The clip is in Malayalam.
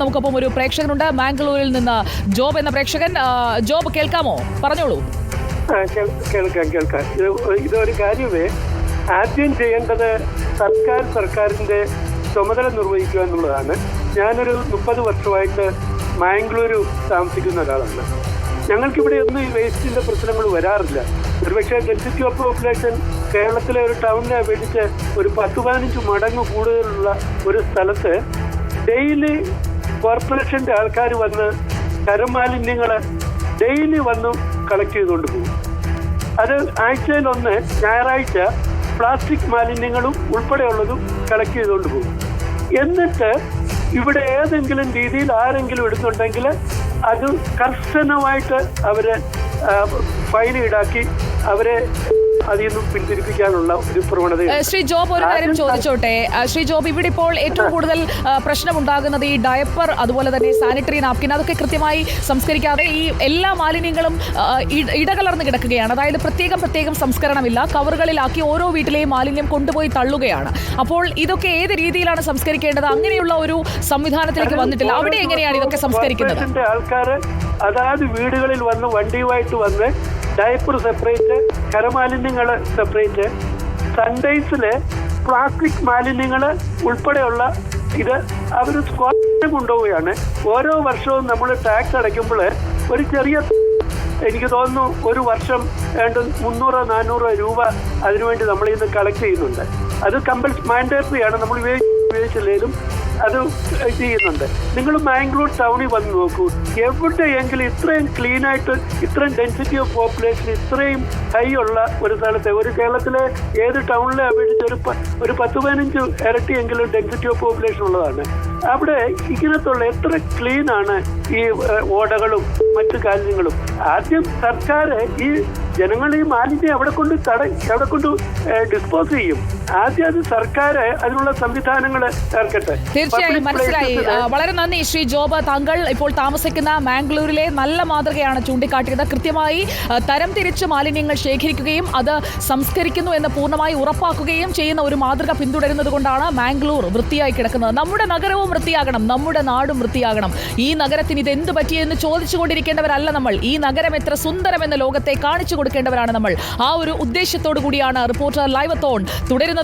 നമുക്കൊപ്പം ഒരു പ്രേക്ഷകനുണ്ട് മാംഗ്ലൂരിൽ നിന്ന് ജോബ് എന്ന പ്രേക്ഷകൻ. ജോബ് കേൾക്കാമോ? പറഞ്ഞോളൂ. കേൾക്കാം. ഇതൊരു കാര്യമേ ആദ്യം ചെയ്യേണ്ടത് സർക്കാരിന്റെ ചുമതല നിർവഹിക്കുക എന്നുള്ളതാണ്. ഞാനൊരു 30 വർഷമായിട്ട് മാംഗ്ലൂരു താമസിക്കുന്ന ഒരാളാണ്. ഞങ്ങൾക്കിവിടെ ഒന്നും ഈ വേസ്റ്റിന്റെ പ്രശ്നങ്ങൾ വരാറില്ല. ഒരുപക്ഷെ ഡെൻസിറ്റി ഓഫ് പോപ്പുലേഷൻ കേരളത്തിലെ ഒരു ടൗണിനെ അപേക്ഷിച്ച് ഒരു 10-15 മടങ്ങ് കൂടുതലുള്ള ഒരു സ്ഥലത്ത് ഡെയിലി കോർപ്പറേഷന്റെ ആൾക്കാർ വന്ന് കരമാലിന്യങ്ങൾ ഡെയിലി വന്ന് കളക്ട് ചെയ്തുകൊണ്ട് പോകും. അത് ആഴ്ചയിലൊന്ന് ഞായറാഴ്ച പ്ലാസ്റ്റിക് മാലിന്യങ്ങളും ഉൾപ്പെടെയുള്ളതും കളക്ട് ചെയ്തുകൊണ്ട് പോകും. എന്നിട്ട് ഇവിടെ ഏതെങ്കിലും രീതിയിൽ ആരെങ്കിലും എടുത്തുണ്ടെങ്കിൽ അത് കർശനമായിട്ട് അവരെ ഫൈൻ ഈടാക്കി അവരെ അതിൽ നിന്നും പിന്തിരിപ്പിക്കാനുള്ള ഒരു പ്രവണത. ശ്രീ ജോബ്, ഒരു കാര്യം ചോദിച്ചോട്ടെ. ശ്രീ ജോബ്, ഇവിടെ ഇപ്പോൾ ഏറ്റവും കൂടുതൽ പ്രശ്നമുണ്ടാകുന്നത് ഈ ഡയപ്പർ, അതുപോലെ തന്നെ സാനിറ്ററി നാപ്കിൻ, അതൊക്കെ കൃത്യമായി സംസ്കരിക്കാതെ ഈ എല്ലാ മാലിന്യങ്ങളും ഇടകലർന്ന് കിടക്കുകയാണ്. അതായത് പ്രത്യേകം സംസ്കരണമില്ല, കവറുകളിലാക്കി ഓരോ വീട്ടിലെയും മാലിന്യം കൊണ്ടുപോയി തള്ളുകയാണ്. അപ്പോൾ ഇതൊക്കെ ഏത് രീതിയിലാണ് സംസ്കരിക്കേണ്ടത്? അങ്ങനെയുള്ള ഒരു സംവിധാനത്തിലേക്ക് വന്നിട്ടില്ല. അവിടെ എങ്ങനെയാണ് ഇതൊക്കെ സംസ്കരിക്കുന്നത്? ആൾക്കാർ അതാത് വീടുകളിൽ വന്ന് വണ്ടിയുമായിട്ട് വന്ന് ഡയപ്പർ സെപ്പറേറ്റ്, കരമാലിന്യങ്ങൾ സെപ്പറേറ്റ്, സൺഡേസില് പ്ലാസ്റ്റിക് മാലിന്യങ്ങൾ ഉൾപ്പെടെയുള്ള ഇത് അവർ സ്ക്വാഡ് കൊണ്ടുപോവുകയാണ്. ഓരോ വർഷവും നമ്മൾ ടാക്സ് അടയ്ക്കുമ്പോൾ ഒരു ചെറിയ, എനിക്ക് തോന്നുന്നു ഒരു വർഷം 300-400 രൂപ അതിനുവേണ്ടി നമ്മൾ ഇന്ന് കളക്ട് ചെയ്യുന്നുണ്ട്. അത് മാൻഡേറ്ററി ആണ്. നമ്മൾ ഉപയോഗിച്ചില്ലെങ്കിലും അത് ചെയ്യുന്നുണ്ട്. നിങ്ങൾ മാംഗ്ലൂർ ടൗണിൽ വന്ന് നോക്കൂ. എവിടെയെങ്കിലും ഇത്രയും ക്ലീനായിട്ട്, ഇത്രയും ഡെൻസിറ്റി ഓഫ് പോപ്പുലേഷൻ ഇത്രയും ഹൈ ഉള്ള ഒരു സ്ഥലത്തെ, ഒരു കേരളത്തിലെ ഏത് ടൗണിലെ അപേക്ഷിച്ച് ഒരു 10-15 ഇരട്ടിയെങ്കിലും ഡെൻസിറ്റി ഓഫ് പോപ്പുലേഷൻ ഉള്ളതാണ്. അവിടെ ഇങ്ങനത്തുള്ള എത്ര ക്ലീനാണ് ഈ ഓടകളും മറ്റു കാര്യങ്ങളും. ആദ്യം സർക്കാർ ഈ ജനങ്ങൾ ഈ മാലിന്യം എവിടെ കൊണ്ട് ഡിസ്പോസ് ചെയ്യും. ആദ്യം അത് സർക്കാർ അതിനുള്ള സംവിധാനങ്ങൾ ഏർക്കട്ടെ. തീർച്ചയായും മനസ്സിലായി. വളരെ നന്ദി ശ്രീ ജോബ്. താങ്കൾ ഇപ്പോൾ താമസിക്കുന്ന മാംഗ്ലൂരിലെ നല്ല മാതൃകയാണ് ചൂണ്ടിക്കാട്ടിയത്. കൃത്യമായി തരംതിരിച്ച് മാലിന്യങ്ങൾ ശേഖരിക്കുകയും അത് സംസ്കരിക്കുന്നു എന്ന് പൂർണ്ണമായി ഉറപ്പാക്കുകയും ചെയ്യുന്ന ഒരു മാതൃക പിന്തുടരുന്നത് കൊണ്ടാണ് മാംഗ്ലൂർ വൃത്തിയായി കിടക്കുന്നത്. നമ്മുടെ നഗരവും വൃത്തിയാകണം, നമ്മുടെ നാടും വൃത്തിയാകണം. ഈ നഗരത്തിന് ഇത് എന്ത് പറ്റിയെന്ന് ചോദിച്ചുകൊണ്ടിരിക്കേണ്ടവരല്ല നമ്മൾ. ഈ നഗരം എത്ര സുന്ദരമെന്ന് ലോകത്തെ കാണിച്ചു കൊടുക്കേണ്ടവരാണ് നമ്മൾ. ആ ഒരു ഉദ്ദേശത്തോടു കൂടിയാണ് റിപ്പോർട്ടർ ലൈവ് അത്തോൺ തുടരുന്നത്.